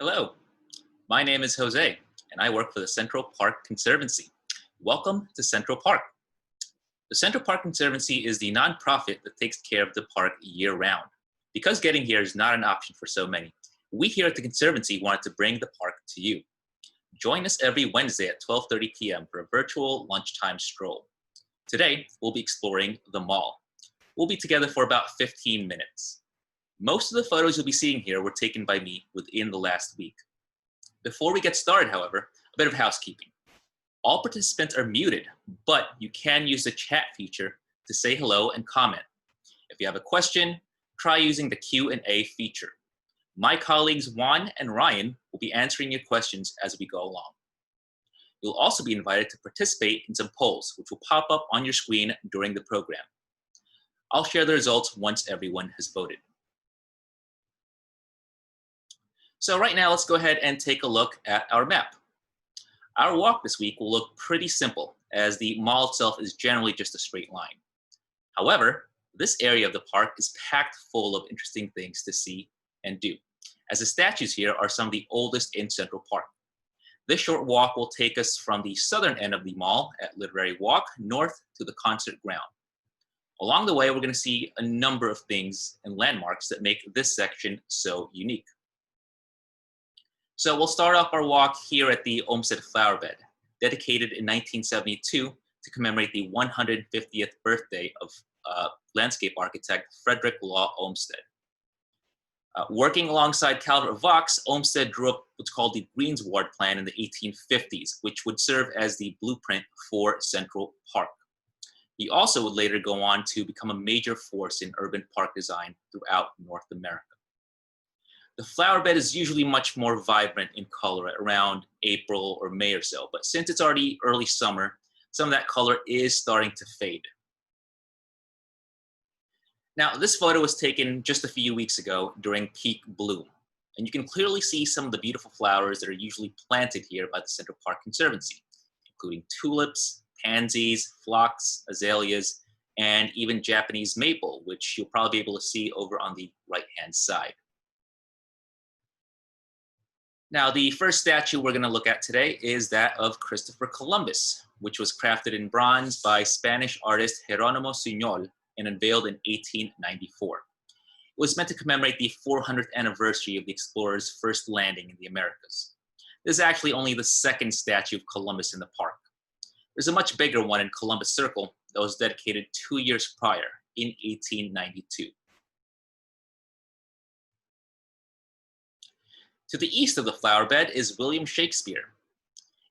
Hello, my name is Jose, and I work for the Central Park Conservancy. Welcome to Central Park. The Central Park Conservancy is the nonprofit that takes care of the park year-round. Because getting here is not an option for so many, we here at the Conservancy wanted to bring the park to you. Join us every Wednesday at 12:30 p.m. for a virtual lunchtime stroll. Today, we'll be exploring the mall. We'll be together for about 15 minutes. Most of the photos you'll be seeing here were taken by me within the last week. Before we get started, however, a bit of housekeeping. All participants are muted, but you can use the chat feature to say hello and comment. If you have a question, try using the Q&A feature. My colleagues Juan and Ryan will be answering your questions as we go along. You'll also be invited to participate in some polls, which will pop up on your screen during the program. I'll share the results once everyone has voted. So right now, let's go ahead and take a look at our map. Our walk this week will look pretty simple, as the mall itself is generally just a straight line. However, this area of the park is packed full of interesting things to see and do, as the statues here are some of the oldest in Central Park. This short walk will take us from the southern end of the mall at Literary Walk north to the concert ground. Along the way, we're going to see a number of things and landmarks that make this section so unique. So we'll start off our walk here at the Olmstead flowerbed, dedicated in 1972 to commemorate the 150th birthday of landscape architect Frederick Law Olmsted. Working alongside Calvert Vaux, Olmsted drew up what's called the Greensward Plan in the 1850s, which would serve as the blueprint for Central Park. He also would later go on to become a major force in urban park design throughout North America. The flower bed is usually much more vibrant in color at around April or May or so, but since it's already early summer, some of that color is starting to fade. Now, this photo was taken just a few weeks ago during peak bloom, and you can clearly see some of the beautiful flowers that are usually planted here by the Central Park Conservancy, including tulips, pansies, phlox, azaleas, and even Japanese maple, which you'll probably be able to see over on the right-hand side. Now, the first statue we're going to look at today is that of Christopher Columbus, which was crafted in bronze by Spanish artist Jerónimo Suñol and unveiled in 1894. It was meant to commemorate the 400th anniversary of the explorer's first landing in the Americas. This is actually only the second statue of Columbus in the park. There's a much bigger one in Columbus Circle that was dedicated 2 years prior, in 1892. To the east of the flower bed is William Shakespeare.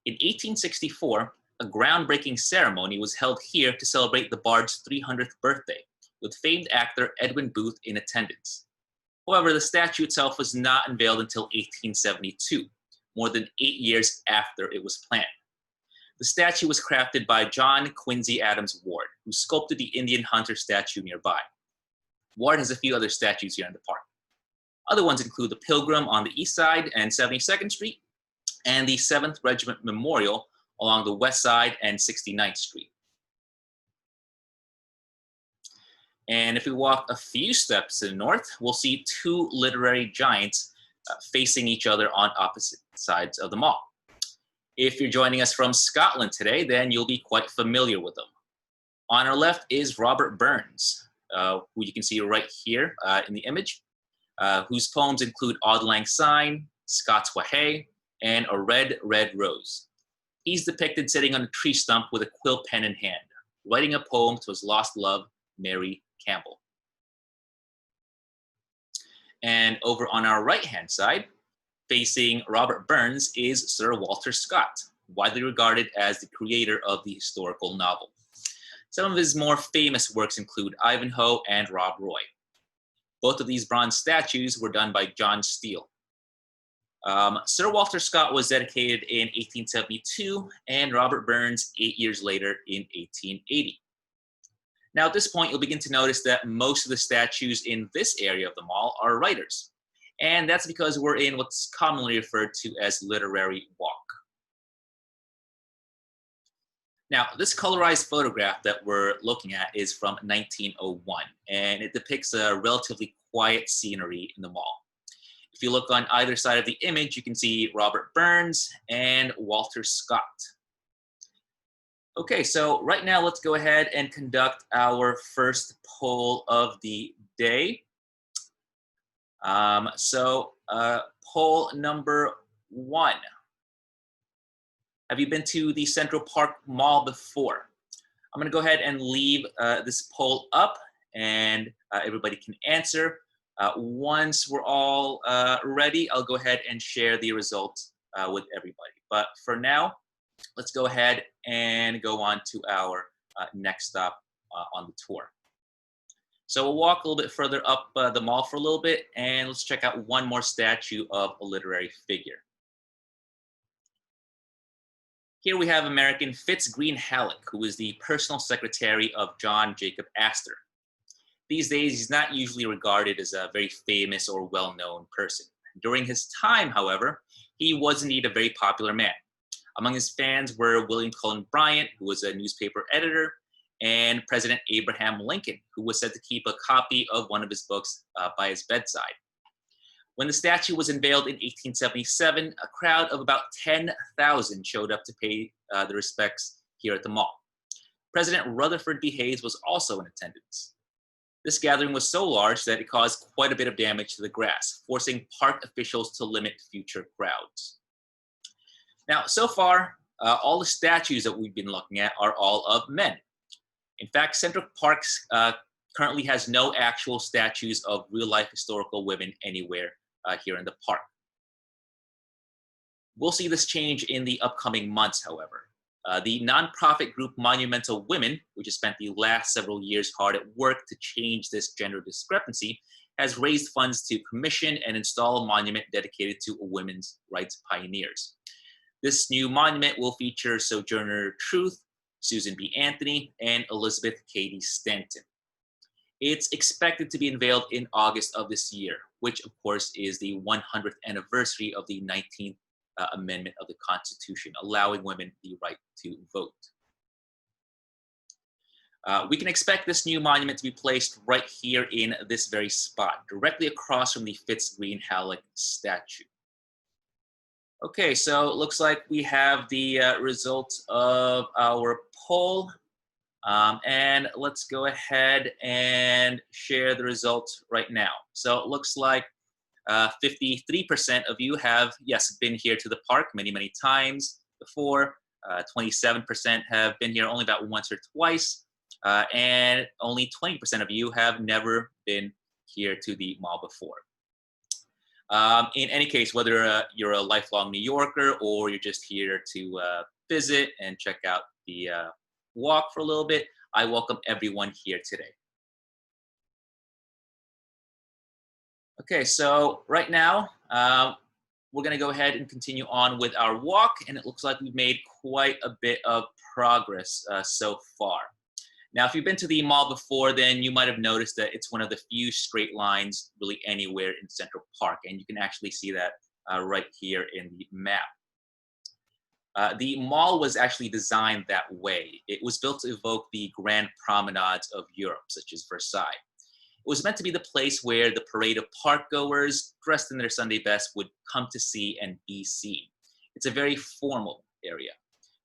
In 1864, a groundbreaking ceremony was held here to celebrate the bard's 300th birthday, with famed actor Edwin Booth in attendance. However, the statue itself was not unveiled until 1872, more than 8 years after it was planned. The statue was crafted by John Quincy Adams Ward, who sculpted the Indian hunter statue nearby. Ward has a few other statues here in the park. Other ones include the Pilgrim on the east side and 72nd Street, and the 7th Regiment Memorial along the west side and 69th Street. And if we walk a few steps to the north, we'll see two literary giants facing each other on opposite sides of the mall. If you're joining us from Scotland today, then you'll be quite familiar with them. On our left is Robert Burns, who you can see right here in the image, whose poems include Auld Lang Syne, Scots Wha Hae, and A Red, Red Rose. He's depicted sitting on a tree stump with a quill pen in hand, writing a poem to his lost love, Mary Campbell. And over on our right-hand side, facing Robert Burns, is Sir Walter Scott, widely regarded as the creator of the historical novel. Some of his more famous works include Ivanhoe and Rob Roy. Both of these bronze statues were done by John Steele. Sir Walter Scott was dedicated in 1872, and Robert Burns 8 years later in 1880. Now, at this point, you'll begin to notice that most of the statues in this area of the mall are writers. And that's because we're in what's commonly referred to as Literary Walk. Now, this colorized photograph that we're looking at is from 1901, and it depicts a relatively quiet scenery in the mall. If you look on either side of the image, you can see Robert Burns and Walter Scott. Okay, so right now let's go ahead and conduct our first poll of the day. Poll number 1. Have you been to the Central Park Mall before? I'm going to go ahead and leave this poll up, and everybody can answer. Once we're all ready, I'll go ahead and share the results with everybody. But for now, let's go ahead and go on to our next stop on the tour. So we'll walk a little bit further up the mall for a little bit, and let's check out one more statue of a literary figure. Here we have American Fitz-Greene Halleck, who is the personal secretary of John Jacob Astor. These days, he's not usually regarded as a very famous or well-known person. During his time, however, he was indeed a very popular man. Among his fans were William Cullen Bryant, who was a newspaper editor, and President Abraham Lincoln, who was said to keep a copy of one of his books by his bedside. When the statue was unveiled in 1877, a crowd of about 10,000 showed up to pay their respects here at the mall. President Rutherford B. Hayes was also in attendance. This gathering was so large that it caused quite a bit of damage to the grass, forcing park officials to limit future crowds. Now, so far, all the statues that we've been looking at are all of men. In fact, Central Park currently has no actual statues of real-life historical women anywhere here in the park. We'll see this change in the upcoming months, however. The nonprofit group Monumental Women, which has spent the last several years hard at work to change this gender discrepancy, has raised funds to commission and install a monument dedicated to women's rights pioneers. This new monument will feature Sojourner Truth, Susan B. Anthony, and Elizabeth Cady Stanton. It's expected to be unveiled in August of this year, which of course is the 100th anniversary of the 19th Amendment of the Constitution, allowing women the right to vote. We can expect this new monument to be placed right here in this very spot, directly across from the Fitz-Greene Halleck statue. Okay, so it looks like we have the results of our poll. And let's go ahead and share the results right now. So it looks like 53% of you have, yes, been here to the park many, many times before. 27% have been here only about once or twice. And only 20% of you have never been here to the mall before. In any case, whether you're a lifelong New Yorker or you're just here to visit and check out the walk for a little bit, I welcome everyone here today. Okay, so right now, we're gonna go ahead and continue on with our walk, and it looks like we've made quite a bit of progress so far. Now, if you've been to the mall before, then you might have noticed that it's one of the few straight lines really anywhere in Central Park, and you can actually see that right here in the map. The mall was actually designed that way. It was built to evoke the grand promenades of Europe, such as Versailles. It was meant to be the place where the parade of parkgoers dressed in their Sunday best would come to see and be seen. It's a very formal area,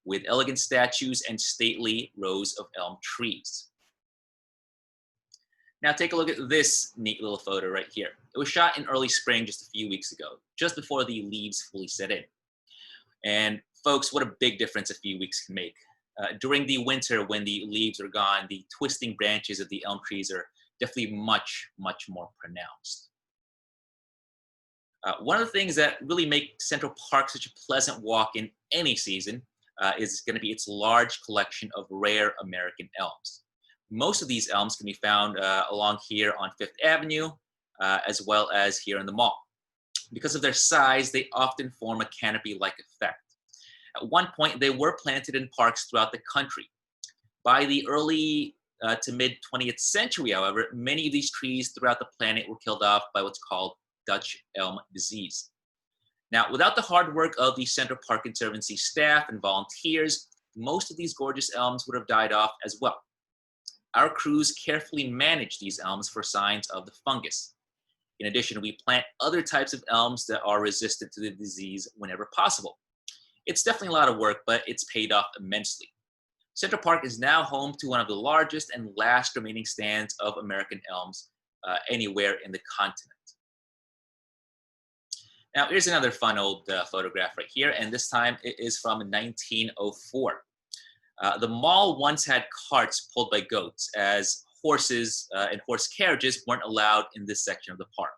with elegant statues and stately rows of elm trees. Now take a look at this neat little photo right here. It was shot in early spring just a few weeks ago, just before the leaves fully set in. And folks, what a big difference a few weeks can make. During the winter, when the leaves are gone, the twisting branches of the elm trees are definitely much, much more pronounced. One of the things that really make Central Park such a pleasant walk in any season is going to be its large collection of rare American elms. Most of these elms can be found along here on Fifth Avenue, as well as here in the mall. Because of their size, they often form a canopy-like effect. At one point, they were planted in parks throughout the country. By the early to mid-20th century, however, many of these trees throughout the planet were killed off by what's called Dutch elm disease. Now, without the hard work of the Central Park Conservancy staff and volunteers, most of these gorgeous elms would have died off as well. Our crews carefully managed these elms for signs of the fungus. In addition, we plant other types of elms that are resistant to the disease whenever possible. It's definitely a lot of work, but it's paid off immensely. Central Park is now home to one of the largest and last remaining stands of American elms anywhere in the continent. Now, here's another fun old photograph right here, and this time it is from 1904. The mall once had carts pulled by goats, as horses and horse carriages weren't allowed in this section of the park.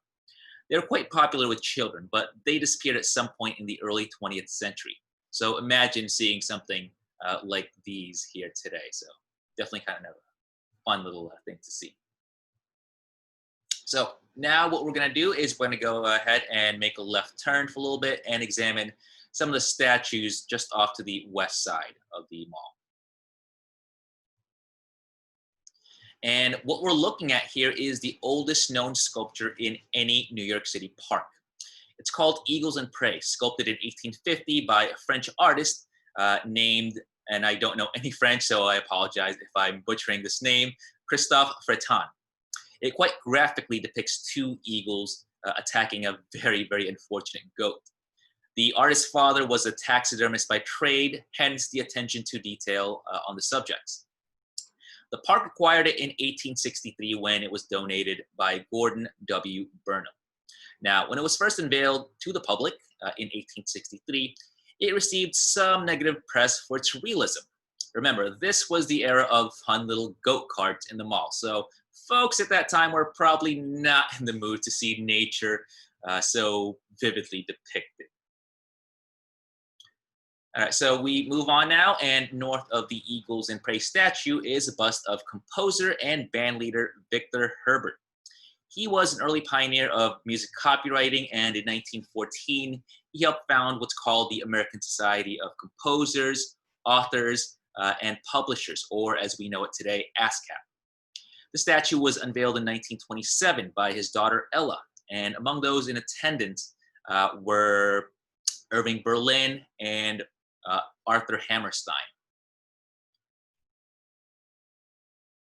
They were quite popular with children, but they disappeared at some point in the early 20th century. So imagine seeing something like these here today. So definitely kind of a fun little thing to see. So now what we're going to do is we're going to go ahead and make a left turn for a little bit and examine some of the statues just off to the west side of the mall. And what we're looking at here is the oldest known sculpture in any New York City park. It's called Eagles and Prey, sculpted in 1850 by a French artist named, and I don't know any French, so I apologize if I'm butchering this name, Christophe Fretin. It quite graphically depicts two eagles attacking a very, very unfortunate goat. The artist's father was a taxidermist by trade, hence the attention to detail on the subjects. The park acquired it in 1863 when it was donated by Gordon W. Burnham. Now, when it was first unveiled to the public in 1863, it received some negative press for its realism. Remember, this was the era of fun little goat carts in the mall, so folks at that time were probably not in the mood to see nature so vividly depicted. All right, so we move on now, and north of the Eagles and Prey statue is a bust of composer and bandleader Victor Herbert. He was an early pioneer of music copywriting, and in 1914, he helped found what's called the American Society of Composers, Authors, and Publishers, or as we know it today, ASCAP. The statue was unveiled in 1927 by his daughter Ella, and among those in attendance were Irving Berlin and Arthur Hammerstein.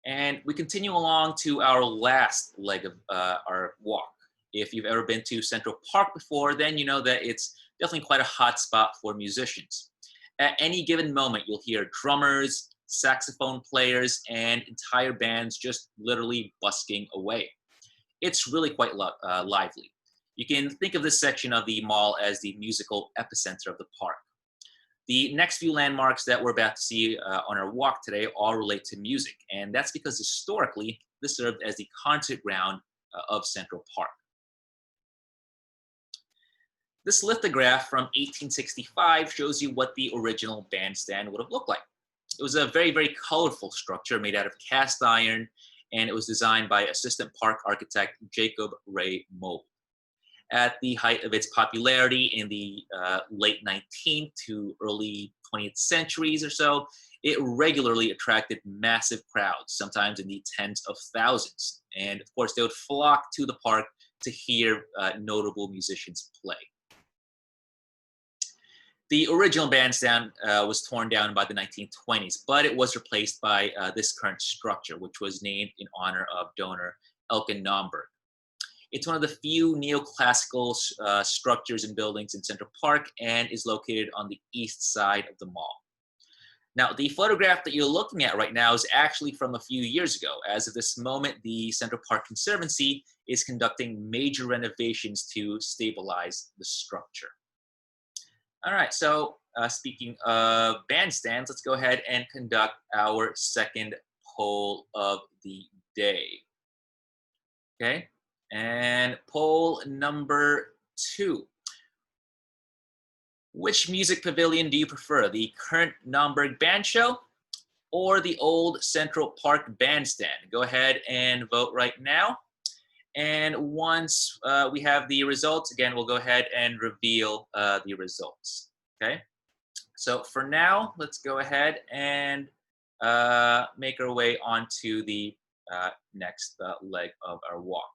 And we continue along to our last leg of our walk. If you've ever been to Central Park before, then you know that it's definitely quite a hot spot for musicians. At any given moment, you'll hear drummers, saxophone players, and entire bands just literally busking away. It's really quite lively. You can think of this section of the mall as the musical epicenter of the park. The next few landmarks that we're about to see on our walk today all relate to music, and that's because historically, this served as the concert ground of Central Park. This lithograph from 1865 shows you what the original bandstand would have looked like. It was a very, very colorful structure made out of cast iron, and it was designed by assistant park architect Jacob Ray Mould. At the height of its popularity in the late 19th to early 20th centuries or so, it regularly attracted massive crowds, sometimes in the tens of thousands. And of course, they would flock to the park to hear notable musicians play. The original bandstand was torn down by the 1920s, but it was replaced by this current structure, which was named in honor of donor Elkin Nomberg. It's one of the few neoclassical structures and buildings in Central Park and is located on the east side of the mall. Now, the photograph that you're looking at right now is actually from a few years ago. As of this moment, the Central Park Conservancy is conducting major renovations to stabilize the structure. All right, so speaking of bandstands, let's go ahead and conduct our second poll of the day. Okay. And poll number 2. Which music pavilion do you prefer, the current Nomberg Band Show or the old Central Park Bandstand? Go ahead and vote right now. And once we have the results, again, we'll go ahead and reveal the results, okay? So for now, let's go ahead and make our way onto the next leg of our walk.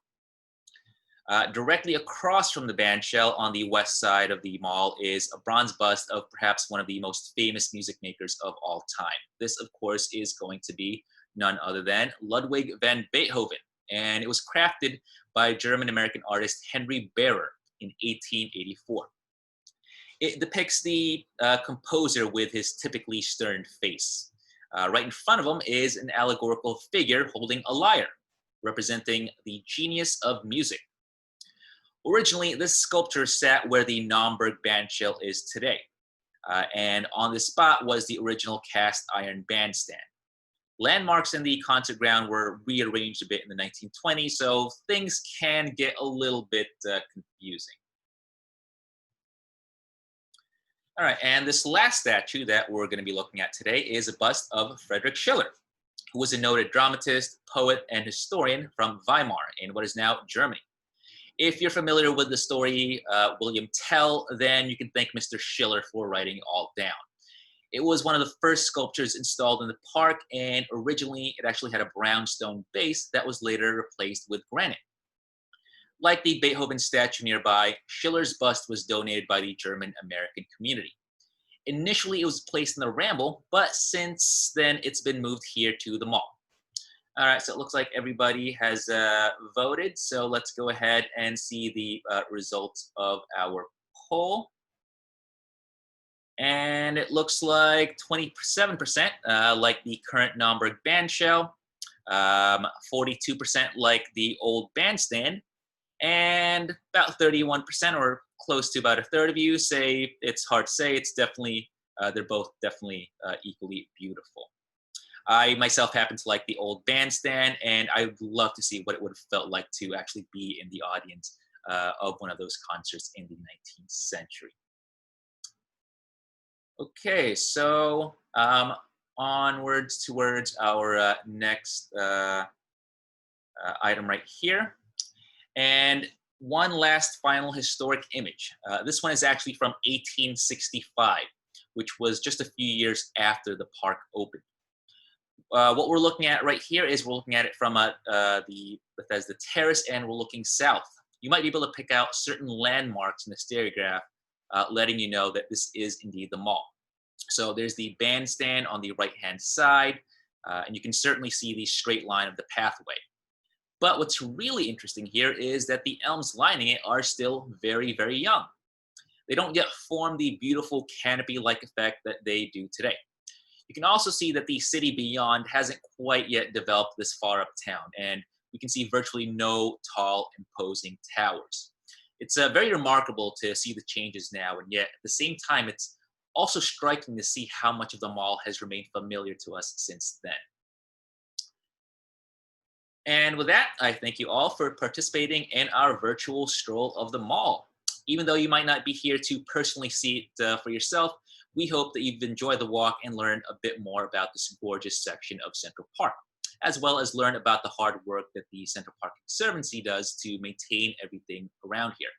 Directly across from the band shell on the west side of the mall is a bronze bust of perhaps one of the most famous music makers of all time. This, of course, is going to be none other than Ludwig van Beethoven, and it was crafted by German-American artist Henry Behrer in 1884. It depicts the composer with his typically stern face. Right in front of him is an allegorical figure holding a lyre, representing the genius of music. Originally, this sculpture sat where the Naumburg bandshell is today, and on this spot was the original cast iron bandstand. Landmarks in the concert ground were rearranged a bit in the 1920s, so things can get a little bit confusing. All right, and this last statue that we're going to be looking at today is a bust of Friedrich Schiller, who was a noted dramatist, poet, and historian from Weimar in what is now Germany. If you're familiar with the story William Tell, then you can thank Mr. Schiller for writing it all down. It was one of the first sculptures installed in the park, and originally it actually had a brownstone base that was later replaced with granite. Like the Beethoven statue nearby, Schiller's bust was donated by the German-American community. Initially, it was placed in the Ramble, but since then, it's been moved here to the mall. All right, so it looks like everybody has voted, so let's go ahead and see the results of our poll. And it looks like 27% like the current Naumburg bandshell, 42% like the old bandstand, and about 31%, or close to about a third of you, say it's hard to say. It's definitely, they're both definitely equally beautiful. I myself happen to like the old bandstand, and I would love to see what it would have felt like to actually be in the audience of one of those concerts in the 19th century. Okay, so onwards towards our next item right here. And one last final historic image. This one is actually from 1865, which was just a few years after the park opened. What we're looking at right here is we're looking at it from the Bethesda Terrace, and we're looking south. You might be able to pick out certain landmarks in the stereograph, letting you know that this is indeed the mall. So there's the bandstand on the right-hand side, and you can certainly see the straight line of the pathway. But what's really interesting here is that the elms lining it are still very, very young. They don't yet form the beautiful canopy-like effect that they do today. You can also see that the city beyond hasn't quite yet developed this far uptown, and we can see virtually no tall, imposing towers. It's very remarkable to see the changes now, and yet at the same time, it's also striking to see how much of the mall has remained familiar to us since then. And with that, I thank you all for participating in our virtual stroll of the mall. Even though you might not be here to personally see it for yourself, we hope that you've enjoyed the walk and learned a bit more about this gorgeous section of Central Park, as well as learn about the hard work that the Central Park Conservancy does to maintain everything around here.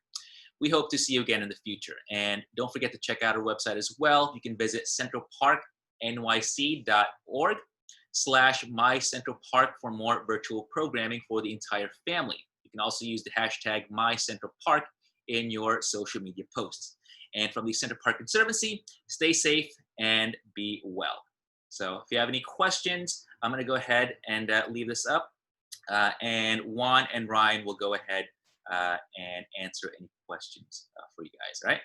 We hope to see you again in the future. And don't forget to check out our website as well. You can visit centralparknyc.org/mycentralpark for more virtual programming for the entire family. You can also use the hashtag #mycentralpark in your social media posts. And from the Central Park Conservancy, stay safe and be well. So if you have any questions, I'm going to go ahead and leave this up. And Juan and Ryan will go ahead and answer any questions for you guys, all right?